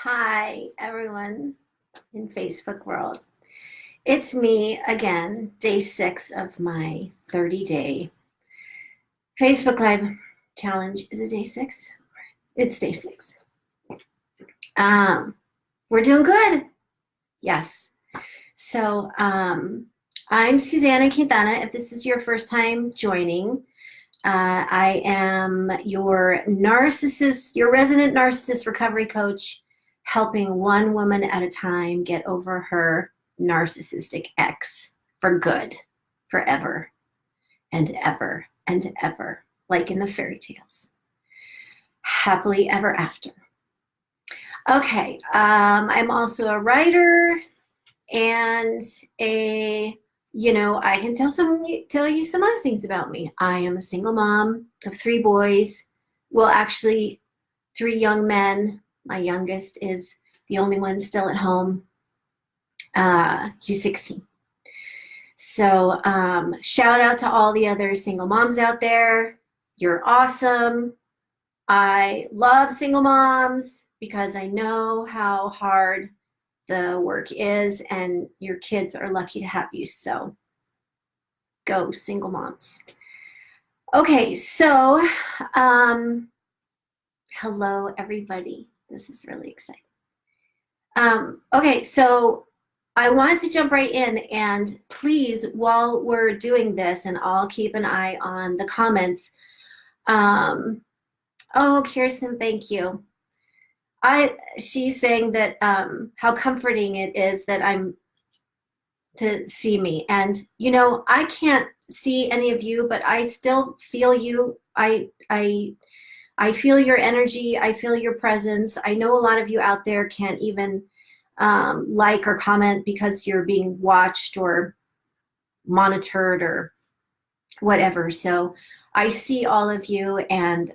Hi, everyone in Facebook world. It's me again, day 6 of my 30-day Facebook Live challenge. Is it day 6? It's day 6. We're doing good. Yes. So I'm Susanna Quintana. If this is your first time joining, I am your narcissist, your resident narcissist recovery coach, helping one woman at a time get over her narcissistic ex for good, forever and ever and ever, like in the fairy tales. Happily ever after. Okay, I'm also a writer and I can tell you some other things about me. I am a single mom of 3 boys. Well, actually, 3 young men. My youngest is the only one still at home. He's 16. So shout out to all the other single moms out there. You're awesome. I love single moms because I know how hard the work is, and your kids are lucky to have you. So go single moms. Okay, so hello everybody. This is really exciting. Okay, so I wanted to jump right in, and please, while we're doing this, and I'll keep an eye on the comments. Oh, Kirsten, thank you. She's saying that how comforting it is that I'm to see me, and I can't see any of you, but I still feel you. I feel your energy. I feel your presence. I know a lot of you out there can't even like or comment because you're being watched or monitored or whatever. So I see all of you, and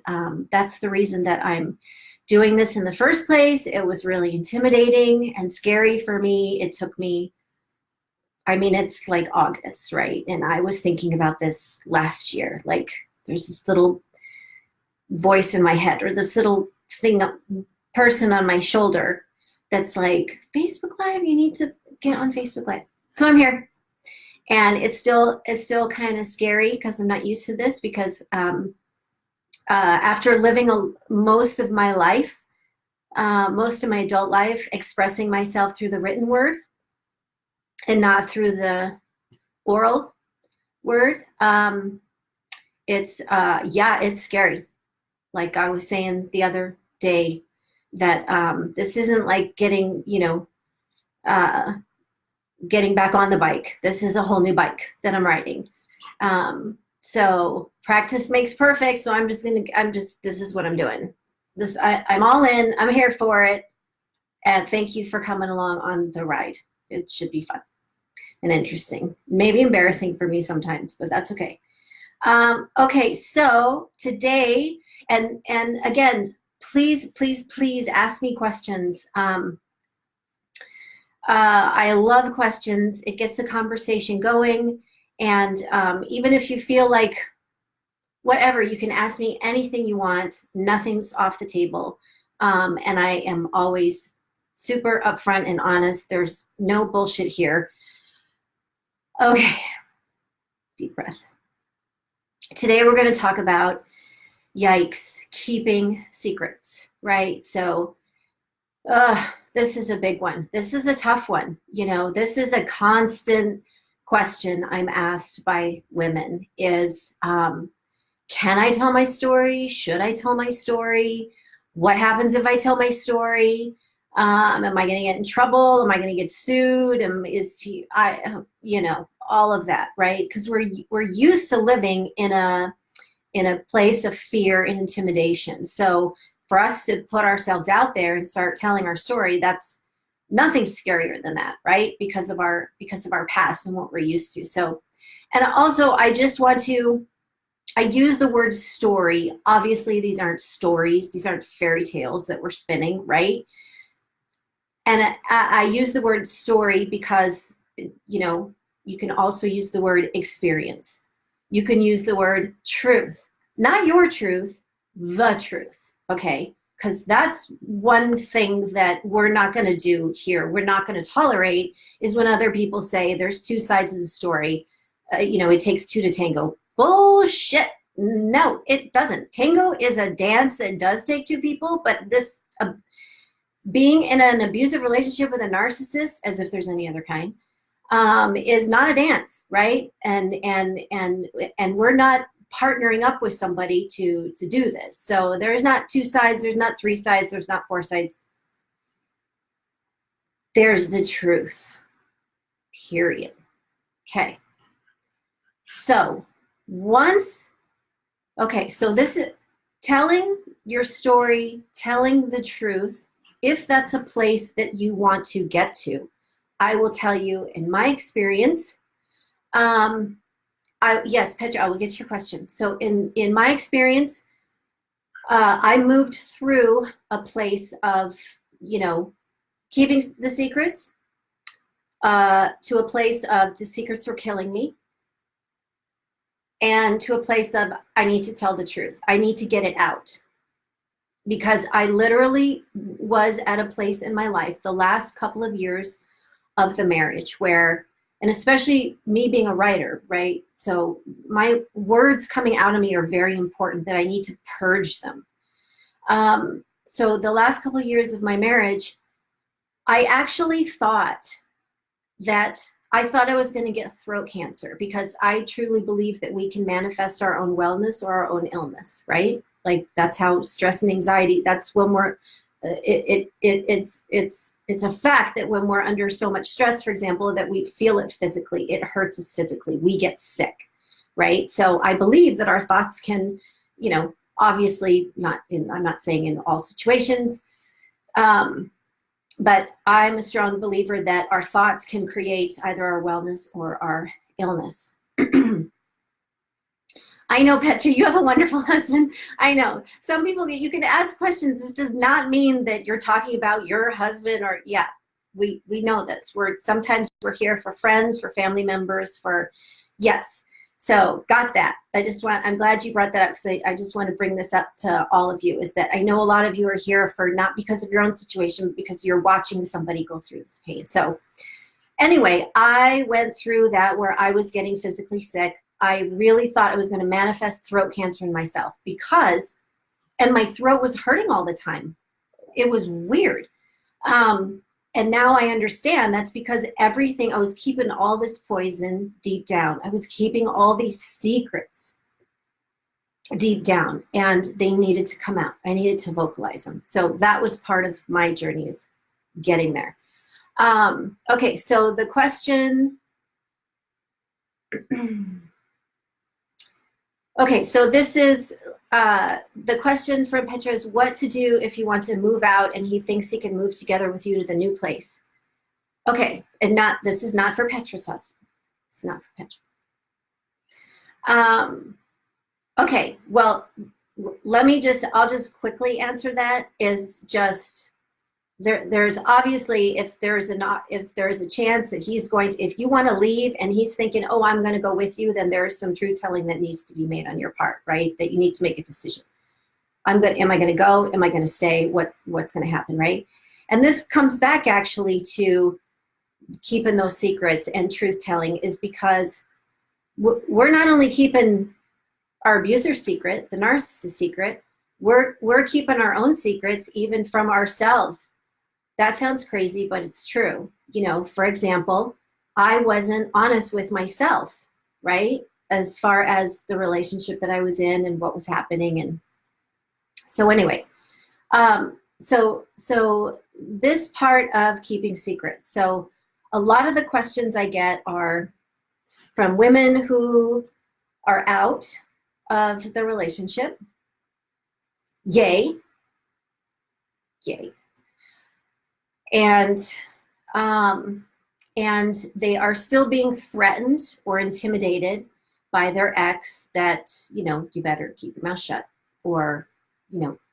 that's the reason that I'm doing this in the first place. It was really intimidating and scary for me. It took me, it's like August, right? And I was thinking about this last year. Like, there's this little voice in my head, or this little person on my shoulder that's like, Facebook Live, you need to get on Facebook Live. So I'm here. And it's still kind of scary because I'm not used to this, because after living most of my life, most of my adult life, expressing myself through the written word and not through the oral word, it's scary. Like I was saying the other day, that this isn't like getting back on the bike. This is a whole new bike that I'm riding. So practice makes perfect. So this is what I'm doing. I'm all in. I'm here for it. And thank you for coming along on the ride. It should be fun and interesting. Maybe embarrassing for me sometimes, but that's okay. Okay, so today, and again, please ask me questions. I love questions. It gets the conversation going. And even if you feel like whatever, you can ask me anything you want. Nothing's off the table. And I am always super upfront and honest. There's no bullshit here. Okay, deep breath. Today we're going to talk about, yikes, keeping secrets, right? So this is a big one. This is a tough one. This is a constant question I'm asked by women is, can I tell my story? Should I tell my story? What happens if I tell my story? Am I going to get in trouble? Am I going to get sued? All of that, right? Because we're used to living in a place of fear and intimidation. So for us to put ourselves out there and start telling our story, that's nothing scarier than that, right? Because of our past and what we're used to. So, and also I use the word story. Obviously, these aren't stories. These aren't fairy tales that we're spinning, right? And I use the word story because, you can also use the word experience. You can use the word truth, not your truth, the truth, okay? because that's one thing that we're not going to do here. We're not going to tolerate is when other people say there's two sides of the story. It takes two to tango. Bullshit. No, it doesn't. Tango is a dance that does take two people, but this being in an abusive relationship with a narcissist, as if there's any other kind, is not a dance, right? And we're not partnering up with somebody to do this. So there's not two sides, there's not three sides, there's not four sides. There's the truth, period. Okay. So so this is telling your story, telling the truth. If that's a place that you want to get to, I will tell you in my experience, yes, Petra, I will get to your question. So in my experience, I moved through a place of, keeping the secrets, to a place of the secrets were killing me, and to a place of I need to tell the truth. I need to get it out. Because I literally was at a place in my life, the last couple of years of the marriage where, and especially me being a writer, right? So my words coming out of me are very important, that I need to purge them. So the last couple of years of my marriage, I actually thought I was going to get throat cancer, because I truly believe that we can manifest our own wellness or our own illness, right? Like that's how stress and anxiety, that's when we're, it's a fact that when we're under so much stress, for example, that we feel it physically, it hurts us physically, we get sick, right? So I believe that our thoughts can, obviously I'm not saying in all situations, but I'm a strong believer that our thoughts can create either our wellness or our illness. I know, Petra, you have a wonderful husband. I know. Some people, you can ask questions. This does not mean that you're talking about your husband or, yeah, we know this. Sometimes we're here for friends, for family members, yes. So got that. I'm glad you brought that up, because I just want to bring this up to all of you, is that I know a lot of you are here for not because of your own situation, but because you're watching somebody go through this pain. So anyway, I went through that where I was getting physically sick. I really thought I was going to manifest throat cancer in myself and my throat was hurting all the time. It was weird. And now I understand that's because I was keeping all this poison deep down. I was keeping all these secrets deep down, and they needed to come out. I needed to vocalize them. So that was part of my journey, is getting there. Okay, so the question, okay, so this is, the question from Petra is what to do if you want to move out and he thinks he can move together with you to the new place. Okay, and this is not for Petra's husband. It's not for Petra. Okay, well, I'll just quickly answer that, is just, there's obviously, if there's a chance that he's going to, if you want to leave and he's thinking, oh, I'm going to go with you, then there's some truth telling that needs to be made on your part, right? That you need to make a decision. Am I going to go? Am I going to stay? What's going to happen, right? And this comes back actually to keeping those secrets and truth telling, is because we're not only keeping our abuser's secret, the narcissist secret, we're keeping our own secrets even from ourselves. That sounds crazy, but it's true. For example, I wasn't honest with myself, right? As far as the relationship that I was in and what was happening. And so anyway, so this part of keeping secrets. So a lot of the questions I get are from women who are out of the relationship. Yay. And they are still being threatened or intimidated by their ex that, you better keep your mouth shut, or,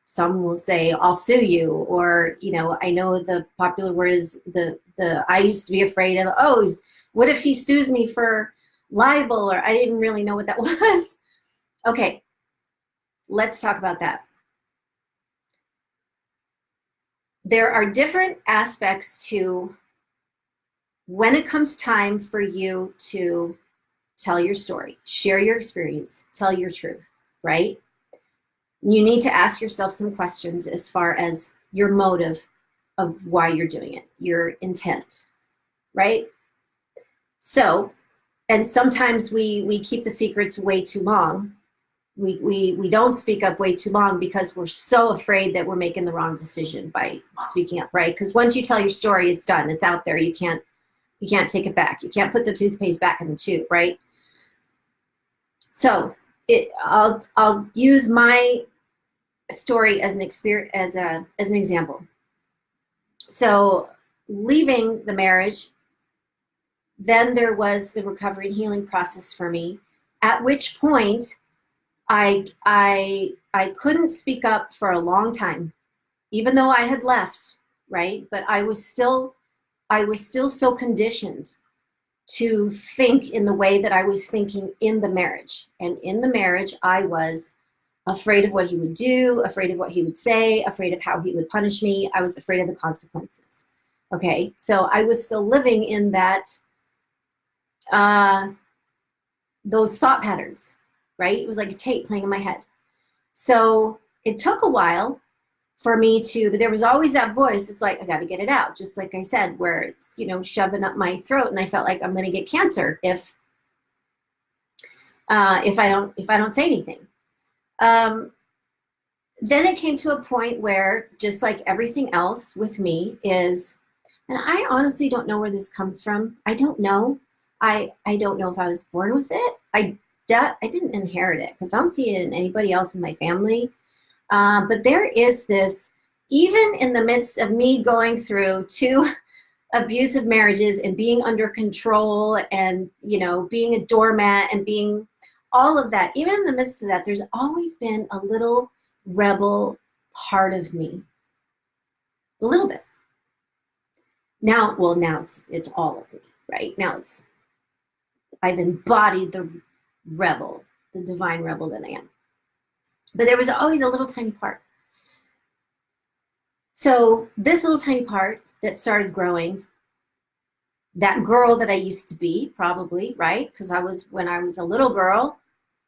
some will say, I'll sue you, or, I know the popular word is I used to be afraid of, what if he sues me for libel, or I didn't really know what that was. Okay, let's talk about that. there are different aspects to when it comes time for you to tell your story, share your experience, tell your truth, right? You need to ask yourself some questions as far as your motive of why you're doing it, your intent, right? So, and sometimes we keep the secrets way too long. We don't speak up way too long because we're so afraid that we're making the wrong decision by speaking up, right? Because once you tell your story, it's done. It's out there. You can't take it back. You can't put the toothpaste back in the tube, right? So I'll use my story as an experience, as an example. So leaving the marriage, then there was the recovery and healing process for me, at which point I couldn't speak up for a long time, even though I had left, right? But I was still so conditioned to think in the way that I was thinking in the marriage. And in the marriage, I was afraid of what he would do, afraid of what he would say, afraid of how he would punish me. I was afraid of the consequences. Okay, so I was still living in that, those thought patterns, right? It was like a tape playing in my head. So it took a while for me to, but there was always that voice. It's like, I got to get it out. Just like I said, where it's, shoving up my throat. And I felt like I'm going to get cancer if I don't say anything. Then it came to a point where, just like everything else with me is, and I honestly don't know where this comes from. I don't know. I don't know if I was born with it. I didn't inherit it because I don't see it in anybody else in my family. But there is this, even in the midst of me going through 2 abusive marriages and being under control and, being a doormat and being all of that, even in the midst of that, there's always been a little rebel part of me. A little bit. Now it's all of me, right? Now I've embodied the rebel, the divine rebel that I am. But there was always a little tiny part. So this little tiny part that started growing, that girl that I used to be, probably, right? Because when I was a little girl,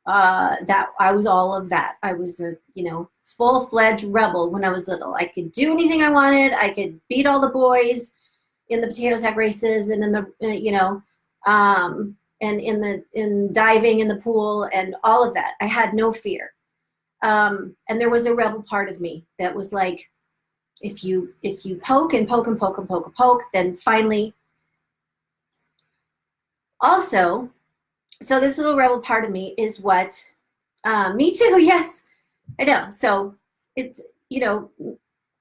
that I was all of that. I was a, full-fledged rebel when I was little. I could do anything I wanted. I could beat all the boys in the potato sack races and in the, and in diving in the pool and all of that. I had no fear. And there was a rebel part of me that was like, if you poke and poke and poke and poke and poke, then finally. Also, so this little rebel part of me is what, me too, yes, I know. So it's,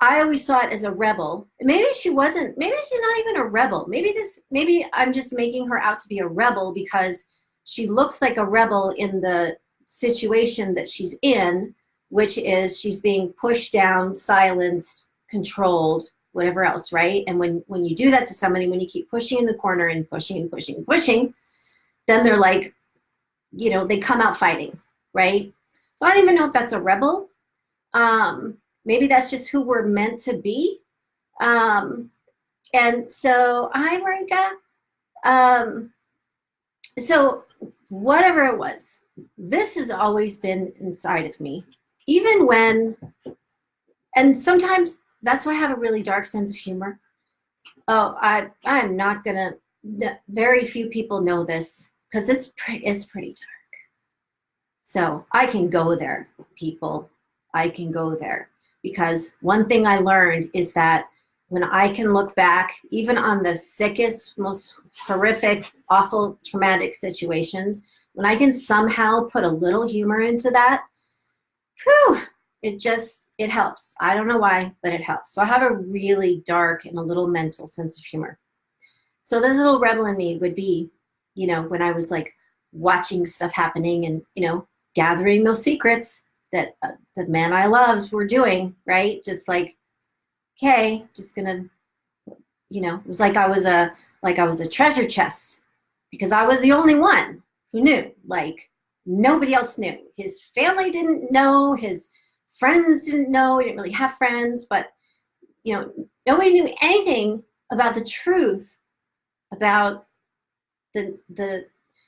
I always saw it as a rebel. Maybe she's not even a rebel. Maybe I'm just making her out to be a rebel because she looks like a rebel in the situation that she's in, which is she's being pushed down, silenced, controlled, whatever else, right? And when you do that to somebody, when you keep pushing in the corner and pushing and pushing and pushing, then they're like, they come out fighting, right? So I don't even know if that's a rebel. Maybe that's just who we're meant to be. And so, hi, Marika. So whatever it was, this has always been inside of me, even when, and sometimes that's why I have a really dark sense of humor. Oh, I'm not gonna, very few people know this because it's pretty dark. So I can go there, people. I can go there because one thing I learned is that when I can look back, even on the sickest, most horrific, awful, traumatic situations, when I can somehow put a little humor into that, whew, it helps. I don't know why, but it helps. So I have a really dark and a little mental sense of humor. So this little rebel in me would be, when I was like watching stuff happening and, gathering those secrets that the men I loved were doing, right? Just like, okay, just gonna, it was like I was a treasure chest because I was the only one who knew. Like nobody else knew. His family didn't know. His friends didn't know. He didn't really have friends, but Nobody knew anything about the truth about the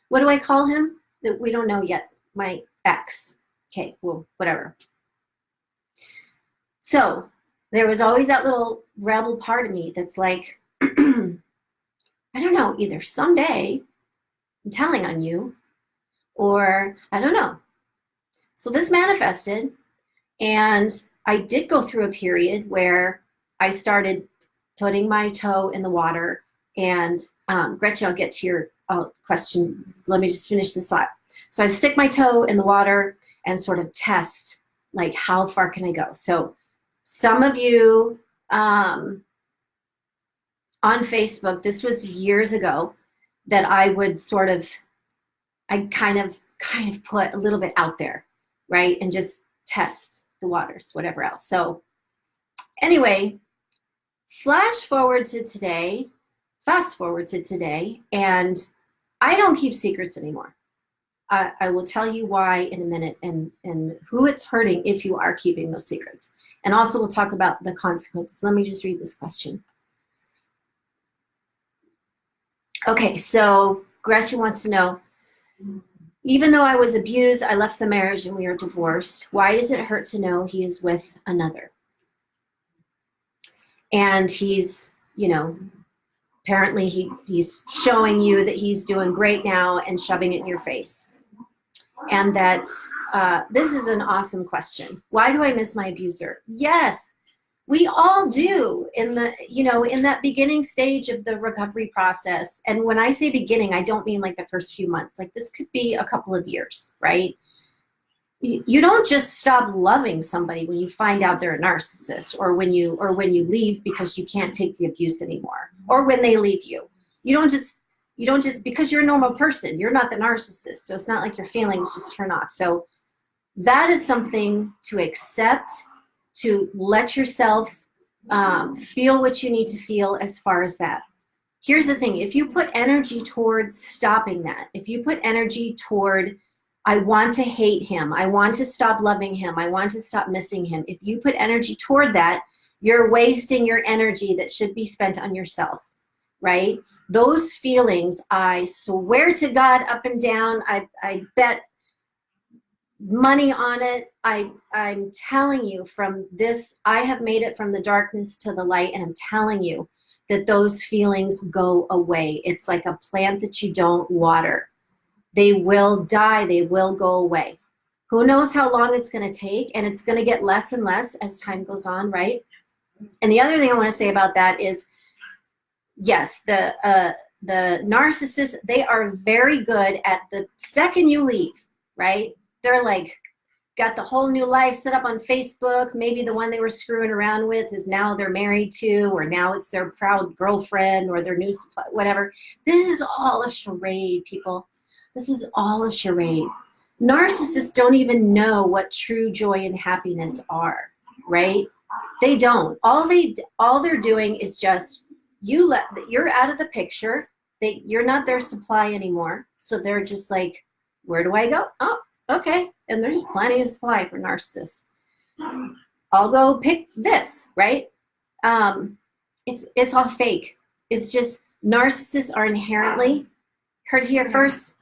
what do I call him? That we don't know yet. My ex. Okay, well, whatever. So there was always that little rebel part of me that's like, I don't know, either someday I'm telling on you, or I don't know. So this manifested, and I did go through a period where I started putting my toe in the water. And Gretchen, I'll get to your question. Let me just finish this thought. So I stick my toe in the water and sort of test, like, how far can I go? So some of you on Facebook, this was years ago, that I would sort of, I kind of put a little bit out there, right? And just test the waters, whatever else. So anyway, fast forward to today, and I don't keep secrets anymore. I will tell you why in a minute, and who it's hurting if you are keeping those secrets. And also we'll talk about the consequences. Let me just read this question. Okay, so Gretchen wants to know, even though I was abused, I left the marriage and we are divorced. Why does it hurt to know he is with another? And he's, you know, apparently he's showing you that he's doing great now and shoving it in your face. And that this is an awesome question. Why do I miss my abuser? Yes, we all do in the, you know, in that beginning stage of the recovery process. And when I say beginning, I don't mean like the first few months. Like, this could be a couple of years, right? You don't just stop loving somebody when you find out they're a narcissist, or when you leave because you can't take the abuse anymore, or when they leave you. You don't just, because you're a normal person, you're not the narcissist. So it's not like your feelings just turn off. So that is something to accept, to let yourself feel what you need to feel as far as that. Here's the thing. If you put energy toward stopping that, if you put energy toward, I want to hate him, I want to stop loving him, I want to stop missing him, if you put energy toward that, you're wasting your energy that should be spent on yourself, right? Those feelings, I swear to God, up and down, I bet money on it. I'm telling you, from this, I have made it from the darkness to the light, and I'm telling you that those feelings go away. It's like a plant that you don't water. They will die, they will go away. Who knows how long it's going to take, and it's going to get less and less as time goes on, right? And the other thing I want to say about that is, yes, the narcissists, they are very good at the second you leave, right? They're like, got the whole new life set up on Facebook. Maybe the one they were screwing around with is now they're married to, or now it's their proud girlfriend, or their new supply, whatever. This is all a charade, people. This is all a charade. Narcissists don't even know what true joy and happiness are, right? They don't. All they're doing is just, you're out of the picture. You're not their supply anymore. So they're just like, where do I go? Oh, okay. And there's plenty of supply for narcissists. I'll go pick this, right? It's all fake. It's just, narcissists are inherently, heard here first,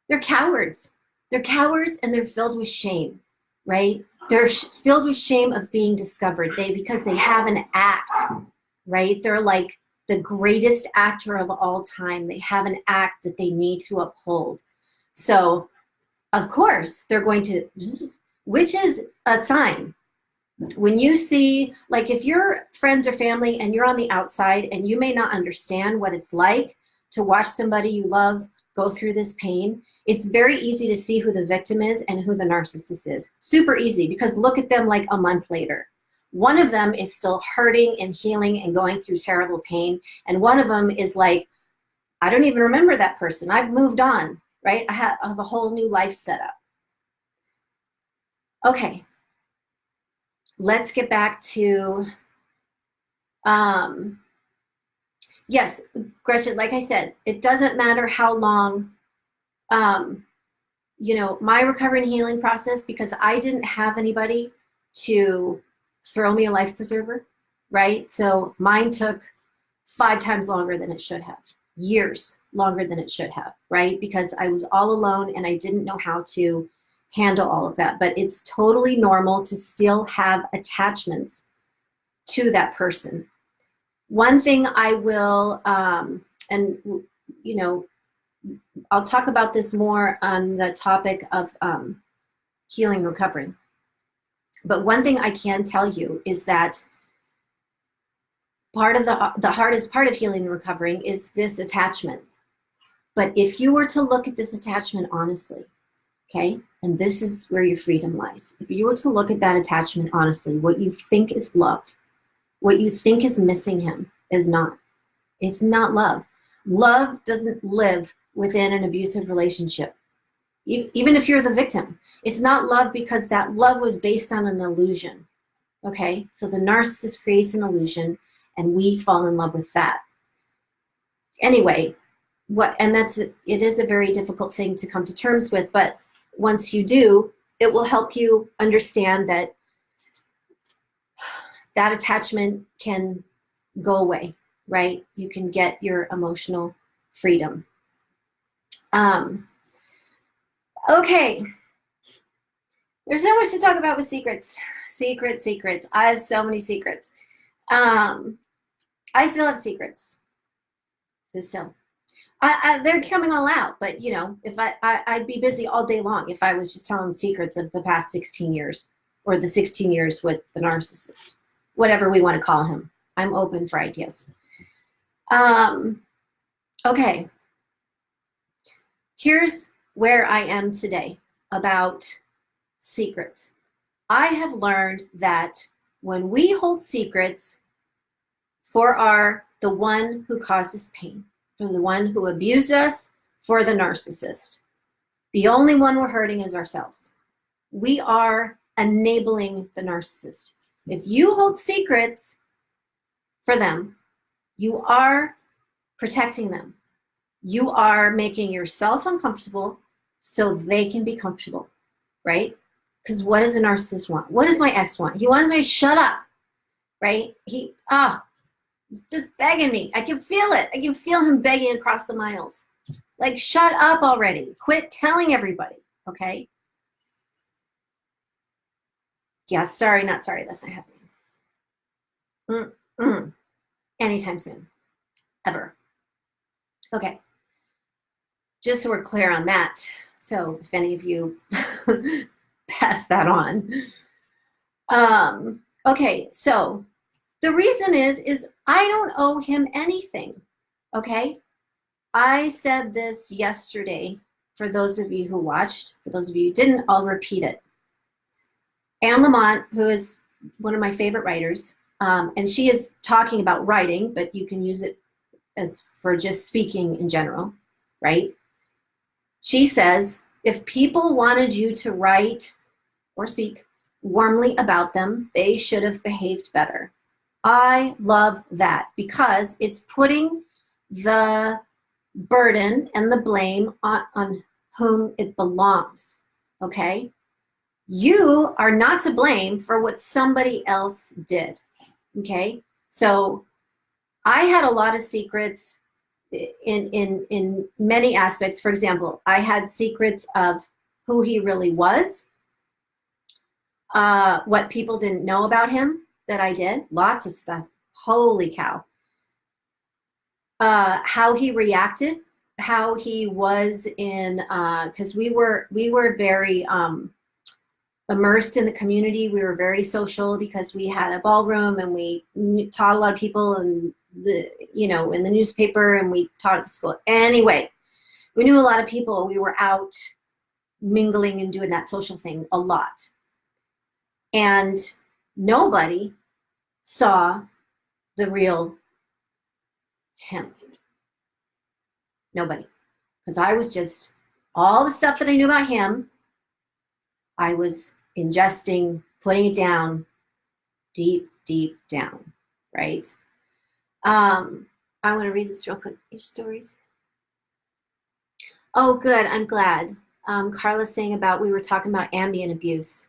they're cowards. They're cowards, and they're filled with shame, right? They're filled with shame of being discovered. Because they have an act, right? They're like the greatest actor of all time. They have an act that they need to uphold. So, of course, they're going to, which is a sign. When you see, like, if you're friends or family and you're on the outside and you may not understand what it's like to watch somebody you love go through this pain, it's very easy to see who the victim is and who the narcissist is. Super easy, because look at them like a month later. One of them is still hurting and healing and going through terrible pain. And one of them is like, I don't even remember that person. I've moved on, right? I have a whole new life set up. Okay. Let's get back to, yes, Gretchen, like I said, it doesn't matter how long, you know, my recovery and healing process, because I didn't have anybody to throw me a life preserver, right? So mine took 5 times longer than it should have, years longer than it should have, right? Because I was all alone and I didn't know how to handle all of that. But it's totally normal to still have attachments to that person. One thing I will, and you know, I'll talk about this more on the topic of healing and recovering. But one thing I can tell you is that part of the hardest part of healing and recovering is this attachment. But if you were to look at this attachment honestly, okay, and this is where your freedom lies. If you were to look at that attachment honestly, what you think is love, what you think is missing him is not. It's not love. Love doesn't live within an abusive relationship. Even if you're the victim, it's not love, because that love was based on an illusion. Okay, so the narcissist creates an illusion and we fall in love with that. Anyway, it is a very difficult thing to come to terms with, but once you do, it will help you understand that that attachment can go away, right? You can get your emotional freedom. Okay. There's so much to talk about with secrets. Secrets. I have so many secrets. I still have secrets. They're coming all out, but you know, if I'd be busy all day long if I was just telling secrets of the past 16 years or the 16 years with the narcissist, whatever we want to call him. I'm open for ideas. Okay. Here's where I am today about secrets. I have learned that when we hold secrets for the one who caused us pain, for the one who abused us, for the narcissist, the only one we're hurting is ourselves. We are enabling the narcissist. If you hold secrets for them, you are protecting them. You are making yourself uncomfortable so they can be comfortable, right? Because what does a narcissist want? What does my ex want? He wants me to shut up, right? He's just begging me. I can feel it. I can feel him begging across the miles. Like, shut up already. Quit telling everybody, okay? Yeah, sorry, not sorry. That's not happening. Anytime soon. Ever. Okay. Just so we're clear on that. So if any of you pass that on. Okay, so the reason is I don't owe him anything, okay? I said this yesterday for those of you who watched. For those of you who didn't, I'll repeat it. Anne Lamott, who is one of my favorite writers, and she is talking about writing, but you can use it as for just speaking in general, right? She says, if people wanted you to write or speak warmly about them, they should have behaved better. I love that because it's putting the burden and the blame on whom it belongs, okay? You are not to blame for what somebody else did, okay? So I had a lot of secrets in many aspects. For example, I had secrets of who he really was, what people didn't know about him that I did, lots of stuff. Holy cow. How he reacted, how he was in, because we were very immersed in the community. We were very social because we had a ballroom and we taught a lot of people and in the newspaper, and we taught at the school. Anyway, we knew a lot of people. We were out mingling and doing that social thing a lot. And nobody saw the real him. Nobody. Because I was just, all the stuff that I knew about him, I was ingesting, putting it down, deep, deep down, right? I want to read this real quick. Your stories. Oh, good. I'm glad. Carla's saying about, we were talking about ambient abuse.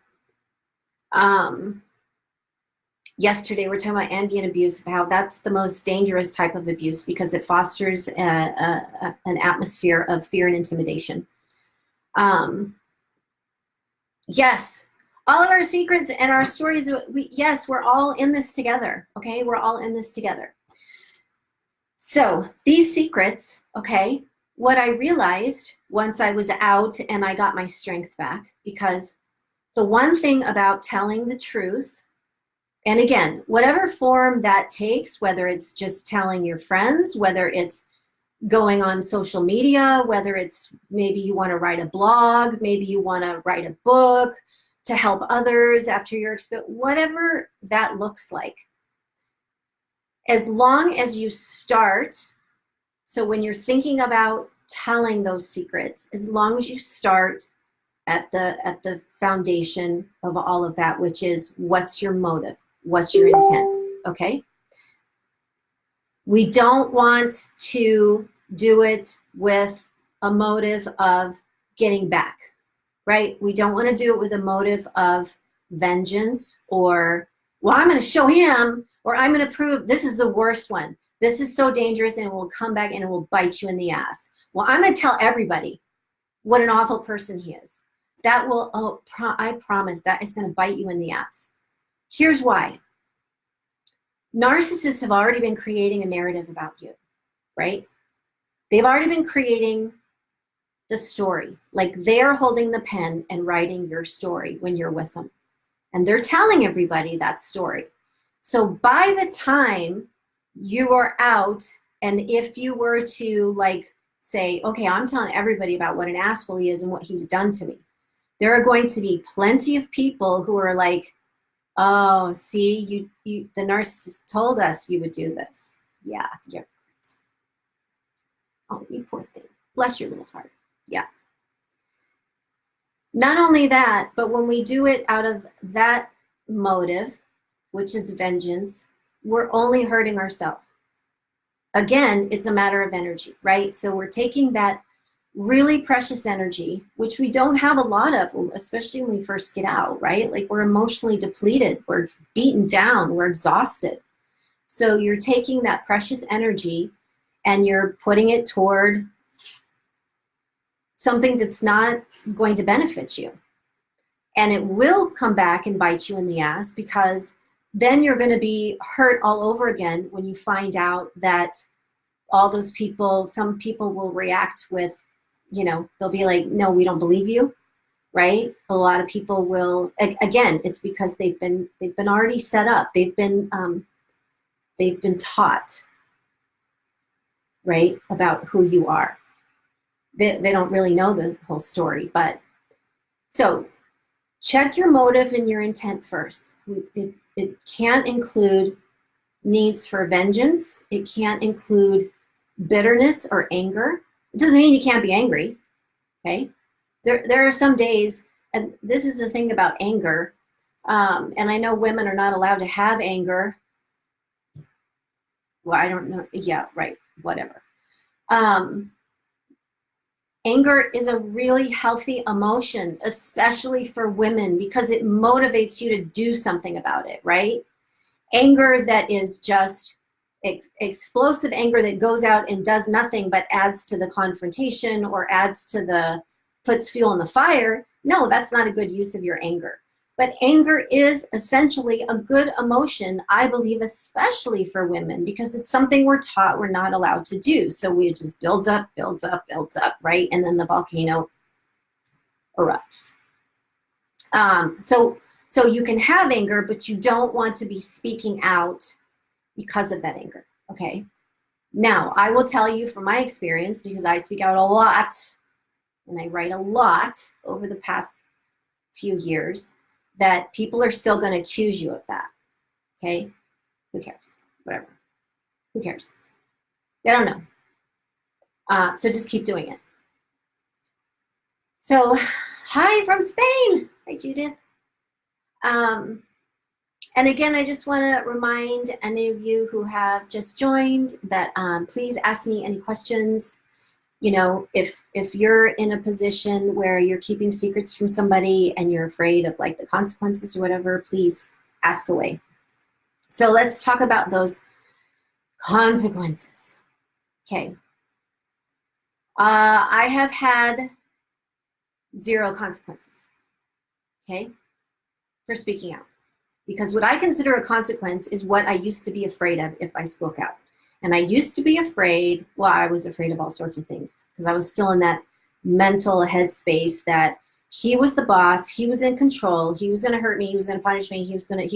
Yesterday, we're talking about ambient abuse, how that's the most dangerous type of abuse because it fosters an atmosphere of fear and intimidation. Yes, all of our secrets and our stories, yes, we're all in this together, okay? We're all in this together. So these secrets, okay, what I realized once I was out and I got my strength back, because the one thing about telling the truth, and again, whatever form that takes, whether it's just telling your friends, whether it's going on social media, whether it's maybe you want to write a blog, maybe you want to write a book to help others after your experience, whatever that looks like. As long as you start, so when you're thinking about telling those secrets, as long as you start at the foundation of all of that, which is what's your motive? What's your intent? Okay? We don't want to do it with a motive of getting back, right? We don't want to do it with a motive of vengeance or, well, I'm going to show him, or I'm going to prove this is the worst one. This is so dangerous and it will come back and it will bite you in the ass. Well, I'm going to tell everybody what an awful person he is. That will, I promise, that is going to bite you in the ass. Here's why. Narcissists have already been creating a narrative about you, right? They've already been creating the story. Like they're holding the pen and writing your story when you're with them. And they're telling everybody that story. So by the time you are out, and if you were to like say, okay, I'm telling everybody about what an asshole he is and what he's done to me, there are going to be plenty of people who are like, oh, see, you the narcissist told us you would do this. Yeah, you're crazy. Oh, you poor thing. Bless your little heart. Yeah. Not only that, but when we do it out of that motive, which is vengeance, we're only hurting ourselves. Again, it's a matter of energy, right? So we're taking that really precious energy, which we don't have a lot of, especially when we first get out, right? Like we're emotionally depleted, we're beaten down, we're exhausted. So you're taking that precious energy and you're putting it toward something that's not going to benefit you. And it will come back and bite you in the ass, because then you're going to be hurt all over again when you find out that all those people, some people will react with, you know, they'll be like, no, we don't believe you, right? A lot of people will, again, it's because they've been already set up. They've been taught, right, about who you are. They don't really know the whole story, but so check your motive and your intent first. It can't include needs for vengeance. It can't include bitterness or anger. It doesn't mean you can't be angry, okay? There are some days, and this is the thing about anger, and I know women are not allowed to have anger. Well, I don't know. Yeah, right, whatever. Anger is a really healthy emotion, especially for women, because it motivates you to do something about it, right? Anger that is just explosive anger that goes out and does nothing but adds to the confrontation or puts fuel in the fire. No, that's not a good use of your anger. But anger is essentially a good emotion, I believe, especially for women, because it's something we're taught we're not allowed to do. So it just builds up, right? And then the volcano erupts. So you can have anger, but you don't want to be speaking out because of that anger, okay? Now, I will tell you from my experience, because I speak out a lot and I write a lot over the past few years, that people are still going to accuse you of that, okay? Who cares? Whatever. Who cares? They don't know. So just keep doing it. So, hi from Spain. Hi, Judith. And again, I just want to remind any of you who have just joined that please ask me any questions. You know, if you're in a position where you're keeping secrets from somebody and you're afraid of like the consequences or whatever, please ask away. So let's talk about those consequences. Okay. I have had 0 consequences, okay, for speaking out. Because what I consider a consequence is what I used to be afraid of if I spoke out. And I used to be afraid, well, I was afraid of all sorts of things because I was still in that mental headspace that he was the boss, he was in control, he was going to hurt me, he was going to punish me, he was going to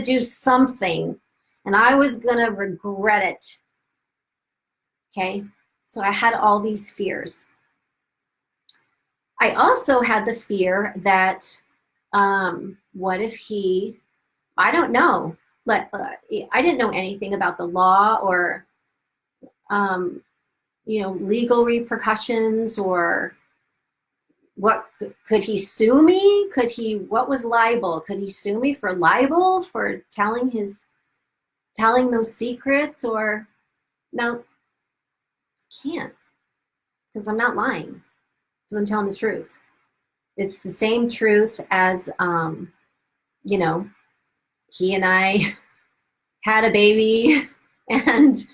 do something, and I was going to regret it. Okay? So I had all these fears. I also had the fear that what if he, I don't know, I didn't know anything about the law or legal repercussions, or what could he sue me? What was libel? Could he sue me for libel for telling those secrets? Or no, can't, because I'm not lying, because I'm telling the truth. It's the same truth as he and I had a baby, and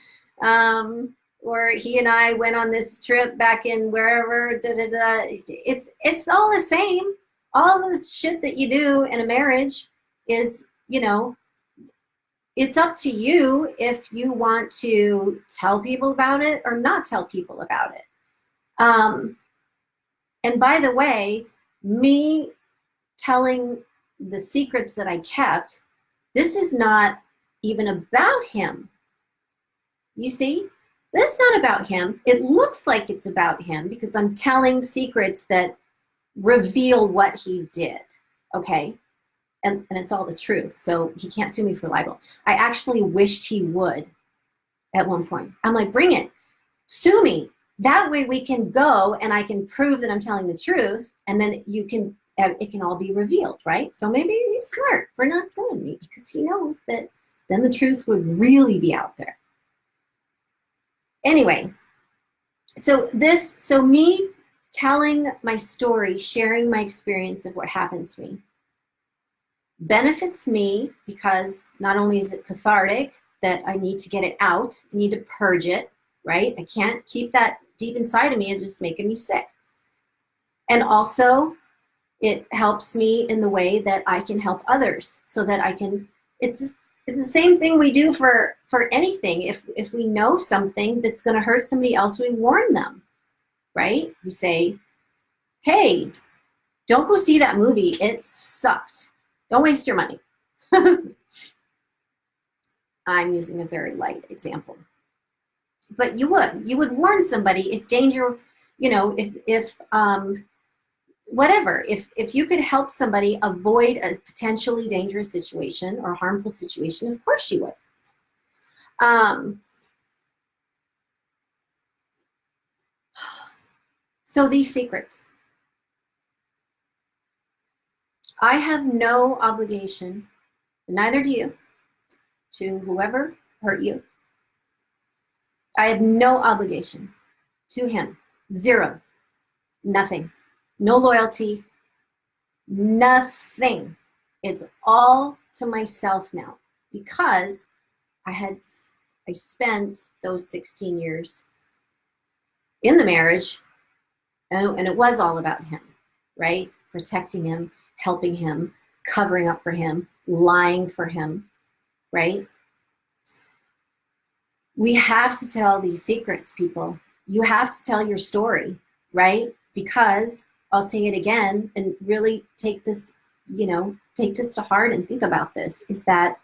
or he and I went on this trip back in wherever, it's all the same. All the shit that you do in a marriage is, it's up to you if you want to tell people about it or not tell people about it. And by the way, me telling the secrets that I kept, this is not even about him. You see? That's not about him. It looks like it's about him because I'm telling secrets that reveal what he did, okay? And it's all the truth, so he can't sue me for libel. I actually wished he would at one point. I'm like, bring it. Sue me. That way we can go and I can prove that I'm telling the truth, and then it can all be revealed, right? So maybe he's smart for not suing me because he knows that then the truth would really be out there. Anyway, so me telling my story, sharing my experience of what happened to me, benefits me because not only is it cathartic that I need to get it out, I need to purge it, right? I can't keep that deep inside of me, it's just making me sick. And also, it helps me in the way that I can help others so that I can, it's the same thing we do for anything. If we know something that's going to hurt somebody else, we warn them, right? We say, hey, don't go see that movie. It sucked. Don't waste your money. I'm using a very light example. But you would warn somebody if danger, whatever, if you could help somebody avoid a potentially dangerous situation or harmful situation, of course you would. So these secrets, I have no obligation, neither do you, to whoever hurt you. I have no obligation to him. 0. Nothing. No loyalty. Nothing. It's all to myself now because I spent those 16 years in the marriage, and it was all about him, right? Protecting him, helping him, covering up for him, lying for him, right? We have to tell these secrets, people. You have to tell your story, right? Because I'll say it again and really take this to heart and think about this, is that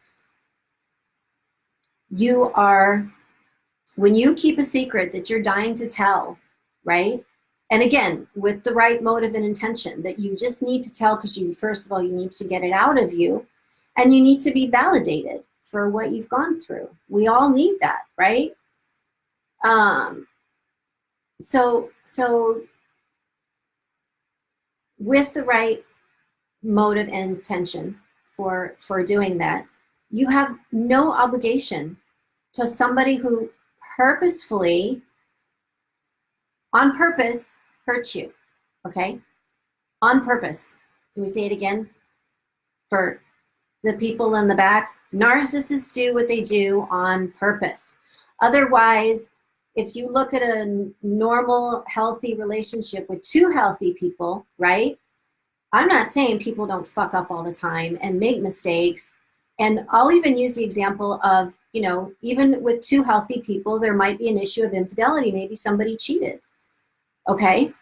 when you keep a secret that you're dying to tell, right? And again, with the right motive and intention, that you just need to tell because first of all, you need to get it out of you, and you need to be validated for what you've gone through. We all need that, right? So with the right motive and intention for doing that, you have no obligation to somebody who purposefully, on purpose, hurts you, okay? On purpose. Can we say it again? For the people in the back. Narcissists do what they do on purpose. Otherwise, if you look at a normal, healthy relationship with two healthy people, right? I'm not saying people don't fuck up all the time and make mistakes. And I'll even use the example of, you know, even with two healthy people, there might be an issue of infidelity. Maybe somebody cheated. Okay?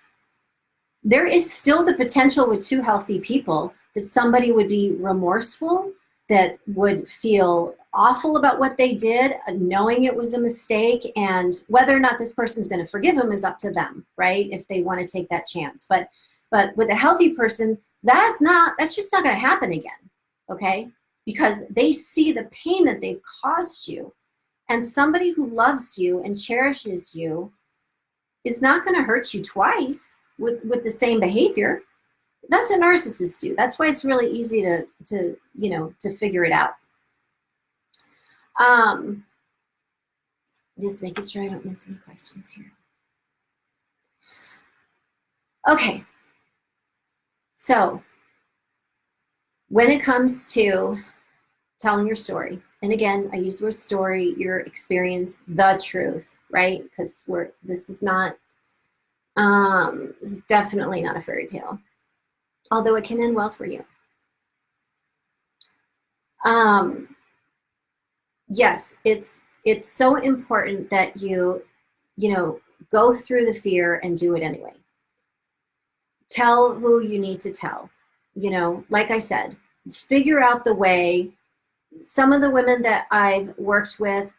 There is still the potential with two healthy people that somebody would be remorseful, that would feel awful about what they did, knowing it was a mistake, and whether or not this person's going to forgive them is up to them, right? If they want to take that chance. But with a healthy person, that's just not going to happen again, okay? Because they see the pain that they've caused you, and somebody who loves you and cherishes you is not going to hurt you twice with the same behavior. That's what narcissists do. That's why it's really easy to figure it out. Just making sure I don't miss any questions here. Okay. So when it comes to telling your story, and again, I use the word story, your experience, the truth, right? Because this is definitely not a fairy tale, although it can end well for you. Yes, it's so important that you go through the fear and do it anyway. Tell who you need to tell. Like I said, figure out the way. Some of the women that I've worked with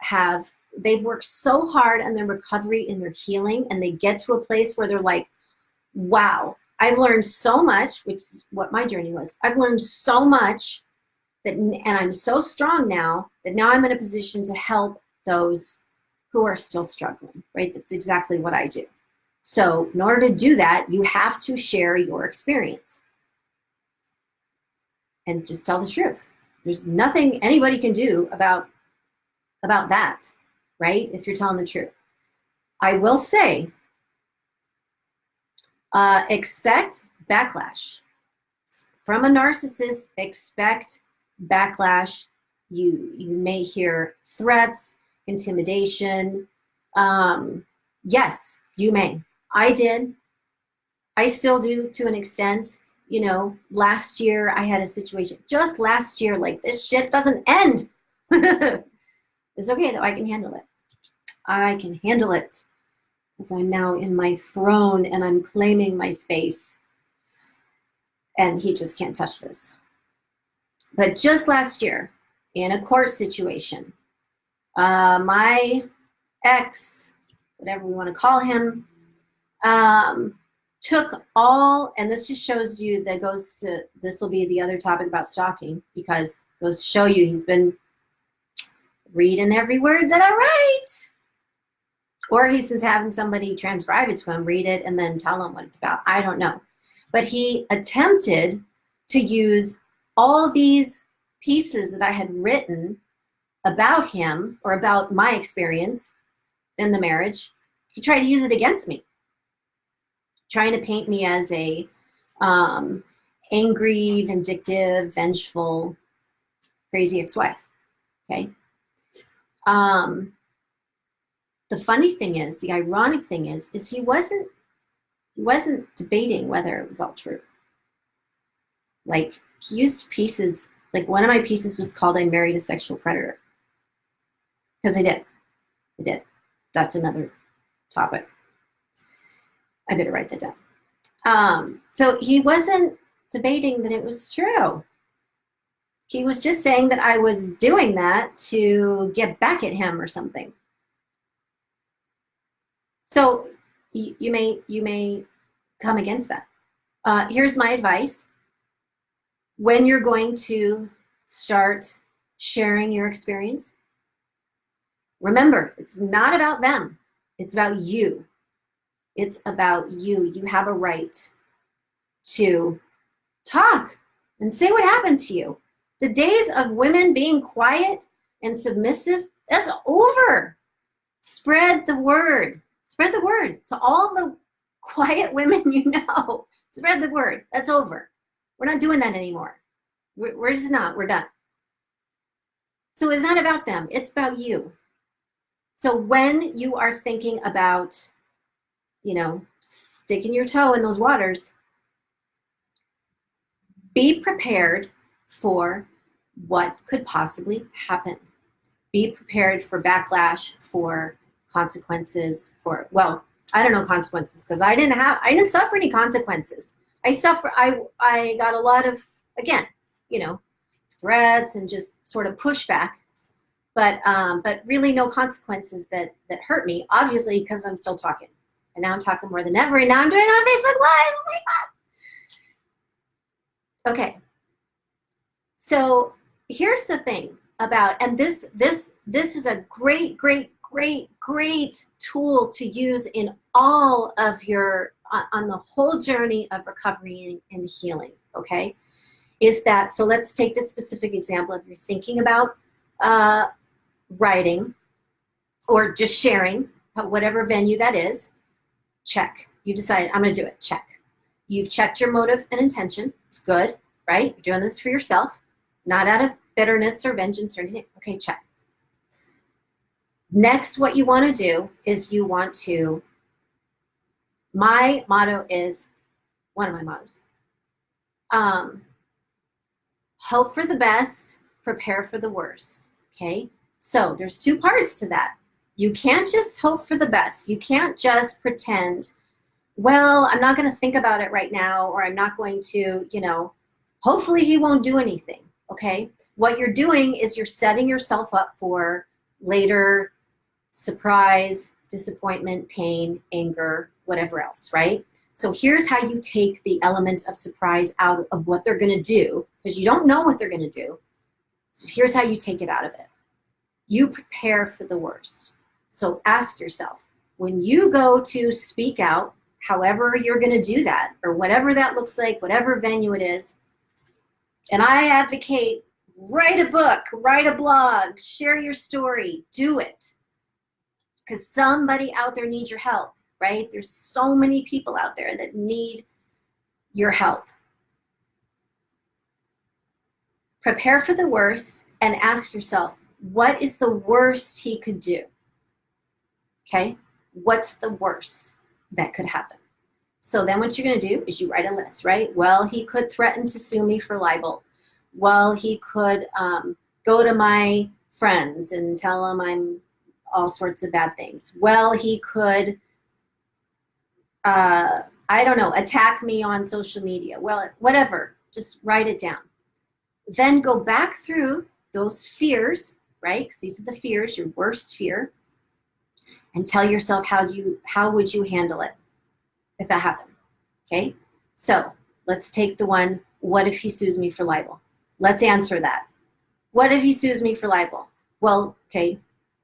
they've worked so hard on their recovery and their healing, and they get to a place where they're like, wow, I've learned so much, which is what my journey was. I've learned so much and I'm so strong now that now I'm in a position to help those who are still struggling, right? That's exactly what I do. So in order to do that, you have to share your experience and just tell the truth. There's nothing anybody can do about that, right? If you're telling the truth. I will say, expect backlash. From a narcissist, expect backlash. You may hear threats, intimidation. Yes, you may. I did. I still do to an extent. Last year I had a situation, just last year, like, this shit doesn't end. It's okay though, I can handle it. I can handle it because I'm now in my throne and I'm claiming my space, and he just can't touch this. But just last year, in a court situation, my ex, whatever we want to call him, took all, and this just shows you that this will be the other topic about stalking, because it goes to show you he's been reading every word that I write. Or he's been having somebody transcribe it to him, read it, and then tell him what it's about. I don't know. But he attempted to use all these pieces that I had written about him or about my experience in the marriage. He tried to use it against me, trying to paint me as a angry, vindictive, vengeful, crazy ex-wife. Okay. The funny thing is, the ironic thing is he wasn't debating whether it was all true. Like, he used pieces, like one of my pieces was called "I Married a Sexual Predator." Because I did. That's another topic. I better write that down. So he wasn't debating that it was true. He was just saying that I was doing that to get back at him or something. So you may come against that. Here's my advice. When you're going to start sharing your experience, remember, it's not about them. It's about you. It's about you. You have a right to talk and say what happened to you. The days of women being quiet and submissive, that's over. Spread the word. Spread the word to all the quiet women you know. Spread the word. That's over. We're not doing that anymore. We're just not. We're done. So it's not about them, it's about you. So when you are thinking about, you know, sticking your toe in those waters, be prepared for what could possibly happen. Be prepared for backlash, for consequences, for, well, I don't know consequences because I didn't suffer any consequences. I got a lot of, again, you know, threats and just sort of pushback, but really no consequences that hurt me, obviously, because I'm still talking. And now I'm talking more than ever, and now I'm doing it on Facebook Live. Oh my God. Okay. So here's the thing about, and this is a great tool to use in all of your, on the whole journey of recovery and healing, okay? Is that, so let's take this specific example. If you're thinking about writing or just sharing, whatever venue that is, check. You decided, I'm going to do it, check. You've checked your motive and intention. It's good, right? You're doing this for yourself, not out of bitterness or vengeance or anything. Okay, check. Next, what you want to do is you want to, my motto is, one of my mottos, hope for the best, prepare for the worst, okay? So there's two parts to that. You can't just hope for the best. You can't just pretend, well, I'm not going to think about it right now, or I'm not going to, you know, hopefully he won't do anything, okay? What you're doing is you're setting yourself up for later surprise, disappointment, pain, anger, whatever else, right? So here's how you take the element of surprise out of what they're going to do, because you don't know what they're going to do. So here's how you take it out of it. You prepare for the worst. So ask yourself, when you go to speak out, however you're going to do that, or whatever that looks like, whatever venue it is, and I advocate, write a book, write a blog, share your story, do it. Because somebody out there needs your help, right? There's so many people out there that need your help. Prepare for the worst and ask yourself, what is the worst he could do? Okay? What's the worst that could happen? So then what you're going to do is you write a list, right? Well, he could threaten to sue me for libel. Well, he could go to my friends and tell them I'm all sorts of bad things. Well, he could, I don't know, attack me on social media. Well, whatever, just write it down. Then go back through those fears, right? Because these are the fears, your worst fear, and tell yourself how would you handle it if that happened, okay? So let's take the one, what if he sues me for libel? Let's answer that. What if he sues me for libel? Well, okay,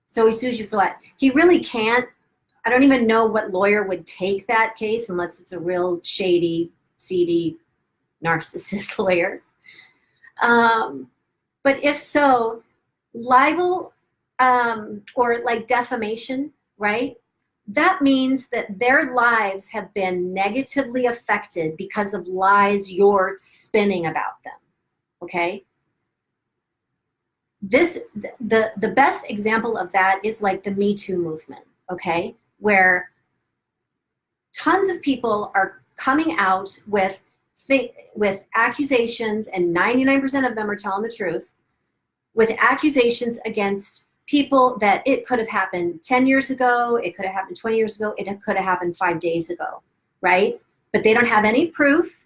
so he sues you for libel. He really can't. I don't even know what lawyer would take that case unless it's a real shady, seedy, narcissist lawyer. But if so, libel or like defamation, right? That means that their lives have been negatively affected because of lies you're spinning about them, okay? The best example of that is like the Me Too movement, okay? Where tons of people are coming out with accusations, and 99% of them are telling the truth, with accusations against people that it could have happened 10 years ago, it could have happened 20 years ago, it could have happened 5 days ago, right? But they don't have any proof,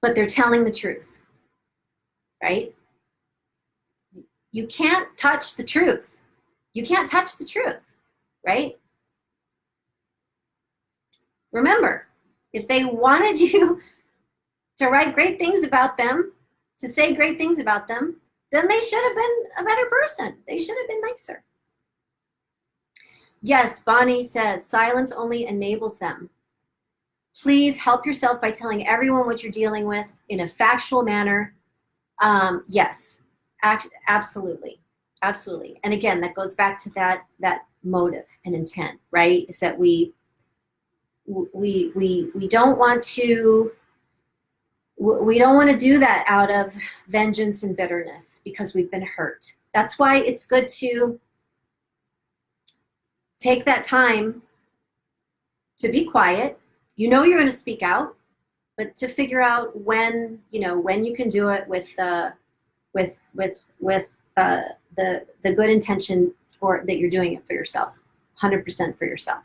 but they're telling the truth, right? You can't touch the truth. You can't touch the truth, right? Remember, if they wanted you to write great things about them, to say great things about them, then they should have been a better person. They should have been nicer. Yes, Bonnie says, silence only enables them. Please help yourself by telling everyone what you're dealing with in a factual manner. Yes, absolutely, absolutely. And again, that goes back to that motive and intent, right? Is that we don't want to We don't want to do that out of vengeance and bitterness because we've been hurt. That's why it's good to take that time to be quiet. You know you're going to speak out, but to figure out when, when you can do it with the good intention for that you're doing it for yourself, 100% for yourself.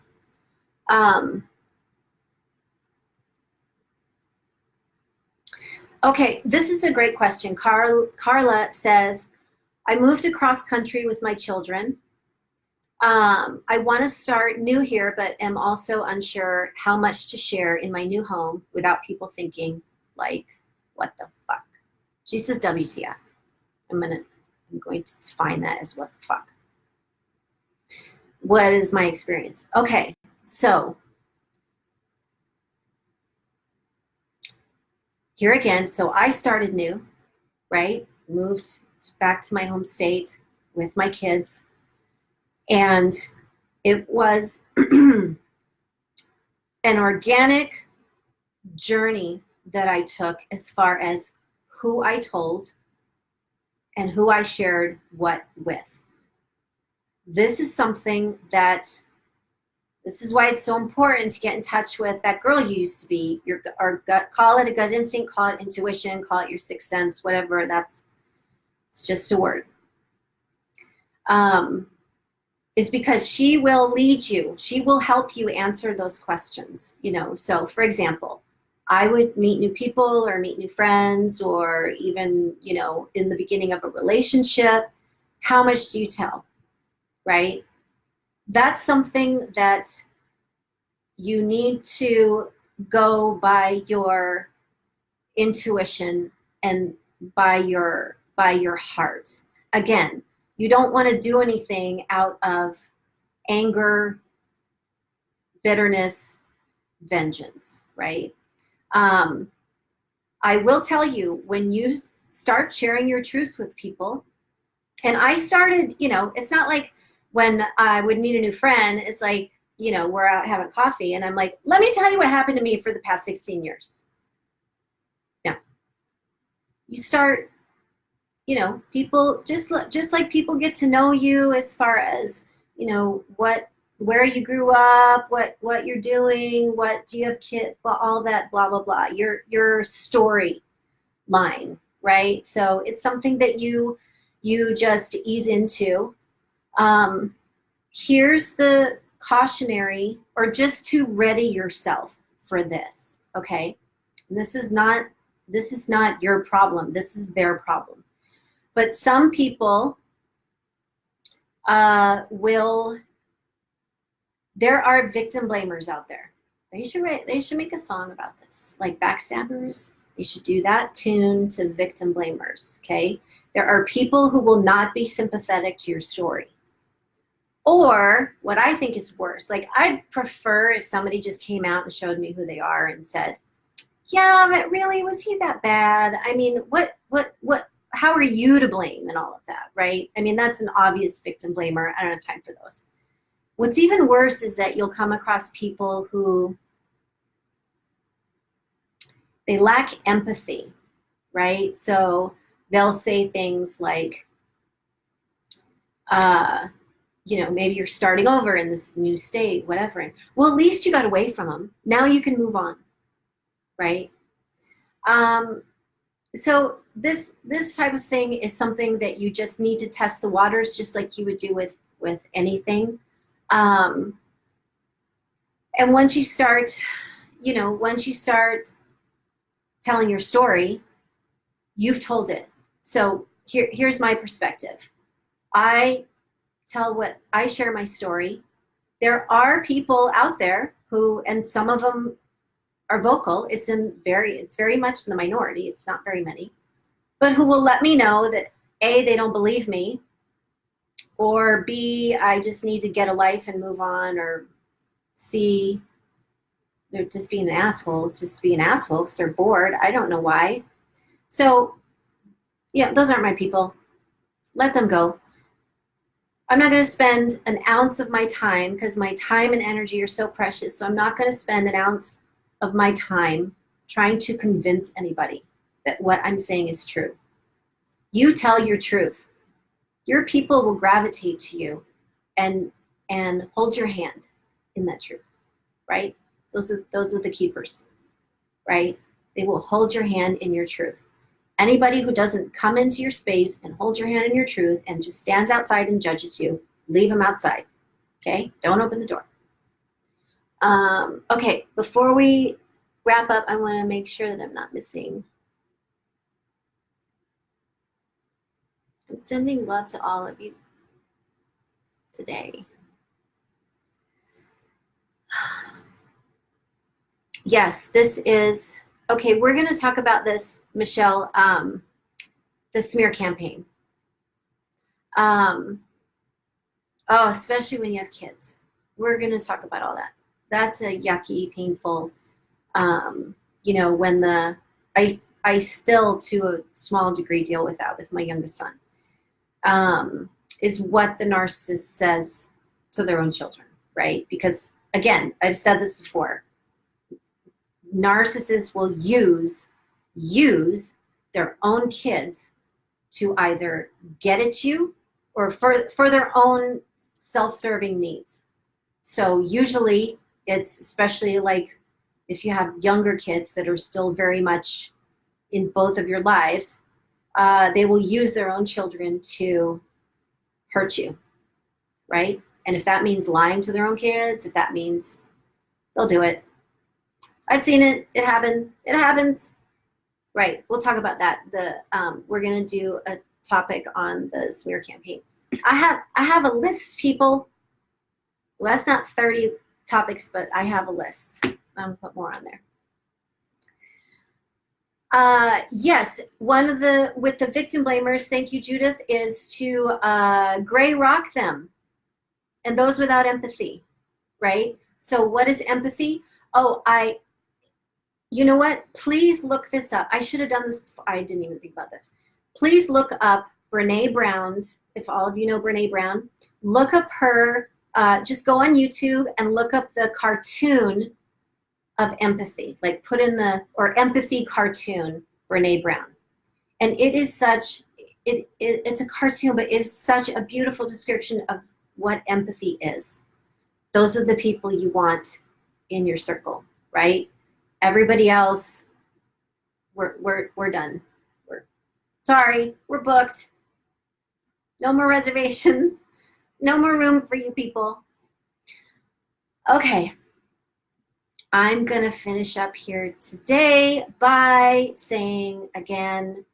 Okay, this is a great question. Carla says, I moved across country with my children. I want to start new here, but am also unsure how much to share in my new home without people thinking like, what the fuck? She says WTF. I'm going to define that as what the fuck. What is my experience? Okay, so here again, so I started new, right? Moved back to my home state with my kids. And it was an organic journey that I took as far as who I told and who I shared what with. This is something this is why it's so important to get in touch with that girl you used to be, or gut, call it a gut instinct, call it intuition, call it your sixth sense, whatever, it's just a word. Is because she will lead you. She will help you answer those questions, So for example, I would meet new people or meet new friends, or even, in the beginning of a relationship, how much do you tell, right? That's something that you need to go by your intuition and by your heart. Again, you don't want to do anything out of anger, bitterness, vengeance, right? I will tell you, when you start sharing your truth with people, and I started, it's not like when I would meet a new friend, it's like, we're out having coffee and I'm like, let me tell you what happened to me for the past 16 years. No. You start, people, just like people get to know you as far as, where you grew up, what you're doing, what do you have kids, all that, blah, blah, blah, your story line, right? So it's something that you just ease into. Here's the cautionary, or just to ready yourself for this, okay? And this is not your problem. This is their problem. But some people there are victim blamers out there. They should make a song about this, like backstabbers. They should do that tune to victim blamers, okay? There are people who will not be sympathetic to your story. Or what I think is worse, like I'd prefer if somebody just came out and showed me who they are and said, yeah, but really, was he that bad? I mean, how are you to blame and all of that, right? I mean, that's an obvious victim blamer. I don't have time for those. What's even worse is that you'll come across people who, they lack empathy, right? So they'll say things like, maybe you're starting over in this new state, whatever. Well, at least you got away from them. Now you can move on, right? So this type of thing is something that you just need to test the waters, just like you would do with anything. And once you start telling your story, you've told it. So here's my perspective. I share my story. There are people out there who, and some of them are vocal. It's very much in the minority. It's not very many, but who will let me know that A, they don't believe me, or B, I just need to get a life and move on, or C, they're just being an asshole because they're bored. I don't know why. So yeah, those aren't my people. Let them go. I'm not going to spend an ounce of my time, because my time and energy are so precious. So I'm not going to spend an ounce of my time trying to convince anybody that what I'm saying is true. You tell your truth. Your people will gravitate to you and hold your hand in that truth, right? Those are the keepers, right? They will hold your hand in your truth. Anybody who doesn't come into your space and hold your hand in your truth and just stands outside and judges you, leave them outside, okay? Don't open the door. Okay, before we wrap up, I want to make sure that I'm not missing. I'm sending love to all of you today. Yes, this is, okay, we're going to talk about this, Michelle, the smear campaign. Oh, especially when you have kids. We're going to talk about all that. That's a yucky, painful, you know, when I still, to a small degree, deal with that with my youngest son, is what the narcissist says to their own children, right? Because, again, I've said this before, narcissists will use their own kids to either get at you or for their own self-serving needs. So usually it's, especially like if you have younger kids that are still very much in both of your lives, they will use their own children to hurt you, right? And if that means lying to their own kids, if that means, they'll do it. I've seen it. It happened. It happens. Right. We'll talk about that. We're going to do a topic on the smear campaign. I have a list, people. Well, that's not 30 topics, but I have a list. I'm going to put more on there. Yes, one of the, with the victim blamers, thank you, Judith, is to gray rock them and those without empathy, right? So what is empathy? Oh, you know what? Please look this up. I should have done this before. I didn't even think about this. Please look up Brene Brown's, if all of you know Brene Brown, look up her, just go on YouTube and look up the cartoon of empathy, like put in or empathy cartoon, Brene Brown. And it is such, it's a cartoon, but it is such a beautiful description of what empathy is. Those are the people you want in your circle, right? Everybody else, we're done. Sorry, we're booked. No more reservations. No more room for you people. Okay. I'm going to finish up here today by saying again,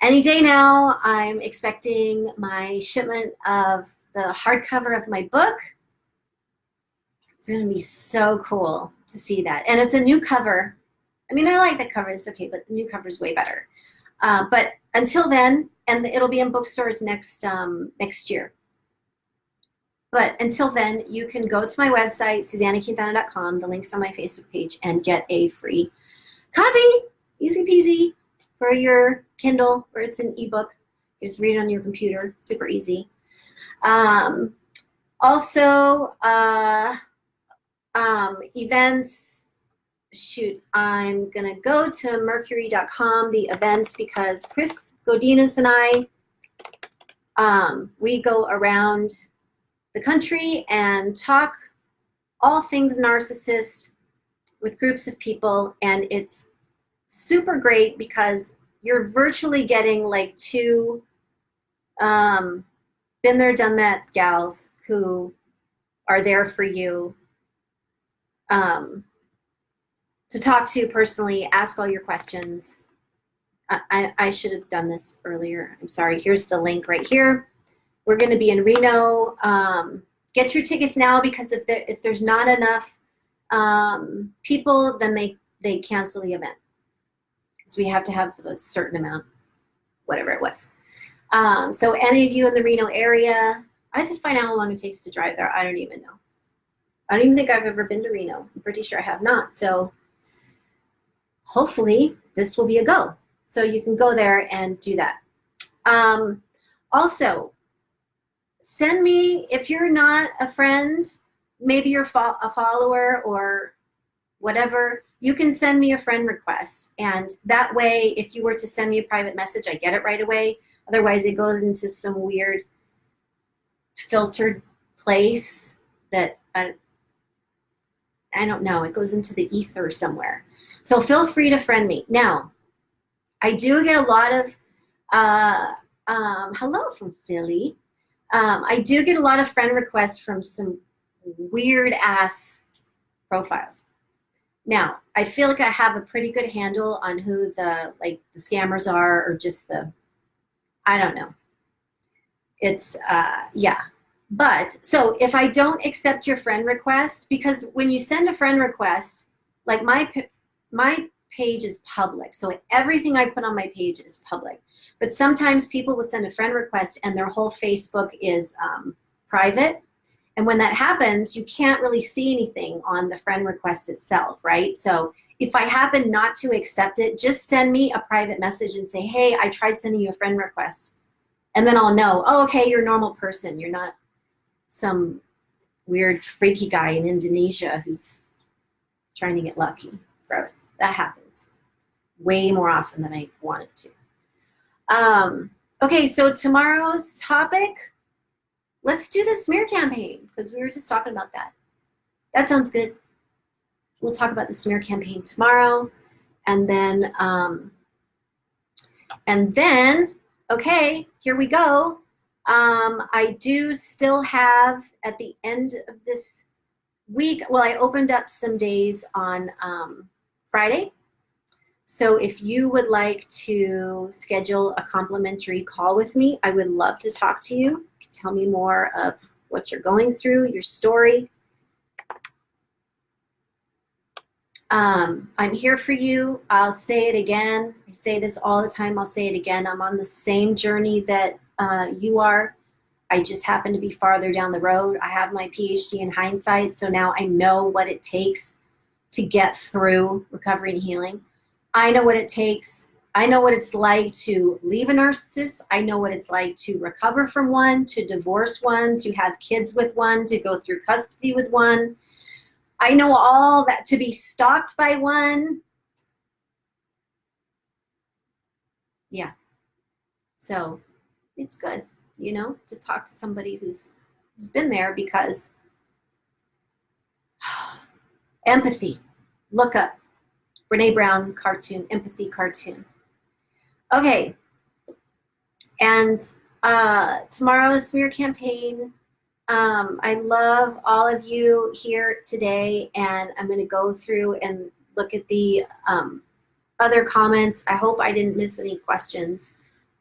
any day now, I'm expecting my shipment of the hardcover of my book. It's going to be so cool to see that. And it's a new cover. I mean, I like the cover. It's okay, but the new cover is way better. But until then, and it'll be in bookstores next year. But until then, you can go to my website, SusannaQuintana.com. The link's on my Facebook page, and get a free copy, easy peasy, for your Kindle, or it's an ebook. You just read it on your computer, super easy. Also, events. Shoot, I'm gonna go to mercury.com, the events, because Chris Godinez and I, we go around the country and talk all things narcissist with groups of people, and it's super great because you're virtually getting like two been there, done that gals who are there for you to talk to personally, ask all your questions. I should have done this earlier. I'm sorry. Here's the link right here. We're going to be in Reno. Get your tickets now, because if there's not enough people, then they cancel the event. Because we have to have a certain amount, whatever it was. So any of you in the Reno area, I have to find out how long it takes to drive there. I don't even know. I don't even think I've ever been to Reno. I'm pretty sure I have not. So hopefully this will be a go. So you can go there and do that. Also, send me, if you're not a friend, maybe you're a follower or whatever, you can send me a friend request. And that way, if you were to send me a private message, I get it right away. Otherwise, it goes into some weird filtered place that I don't know. It goes into the ether somewhere. So feel free to friend me. Now, I do get a lot of, hello from Philly. I do get a lot of friend requests from some weird ass profiles. Now, I feel like I have a pretty good handle on who the scammers are, or just I don't know. It's, yeah. But, so if I don't accept your friend request, because when you send a friend request, like my page is public, so everything I put on my page is public. But sometimes people will send a friend request and their whole Facebook is private. And when that happens, you can't really see anything on the friend request itself, right? So if I happen not to accept it, just send me a private message and say, hey, I tried sending you a friend request. And then I'll know, oh, okay, you're a normal person. You're not some weird freaky guy in Indonesia who's trying to get lucky. Gross. That happens way more often than I want it to. Okay, so tomorrow's topic, let's do the smear campaign, because we were just talking about that. That sounds good. We'll talk about the smear campaign tomorrow. And then, okay, here we go. I do still have, at the end of this week, well, I opened up some days on Friday. So if you would like to schedule a complimentary call with me, I would love to talk to you. You can tell me more of what you're going through, your story. I'm here for you. I'll say it again. I say this all the time. I'll say it again. I'm on the same journey that you are. I just happen to be farther down the road. I have my PhD in hindsight, so now I know what it takes to get through recovery and healing. I know what it takes. I know what it's like to leave a narcissist. I know what it's like to recover from one, to divorce one, to have kids with one, to go through custody with one. I know all that, to be stalked by one. Yeah. So it's good, you know, to talk to somebody who's been there, because empathy. Look up Brene Brown cartoon, empathy cartoon. Okay. And tomorrow's smear campaign. I love all of you here today, and I'm going to go through and look at the other comments. I hope I didn't miss any questions.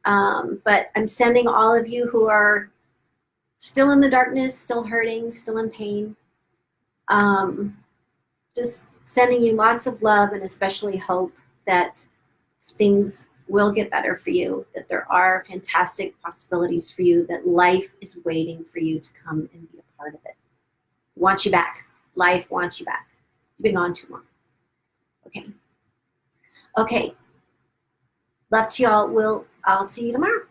But I'm sending all of you who are still in the darkness, still hurting, still in pain, just sending you lots of love, and especially hope that things will get better for you, that there are fantastic possibilities for you, that life is waiting for you to come and be a part of it. Wants you back. Life wants you back. You've been gone too long. Okay. Okay. Love to y'all. I'll see you tomorrow.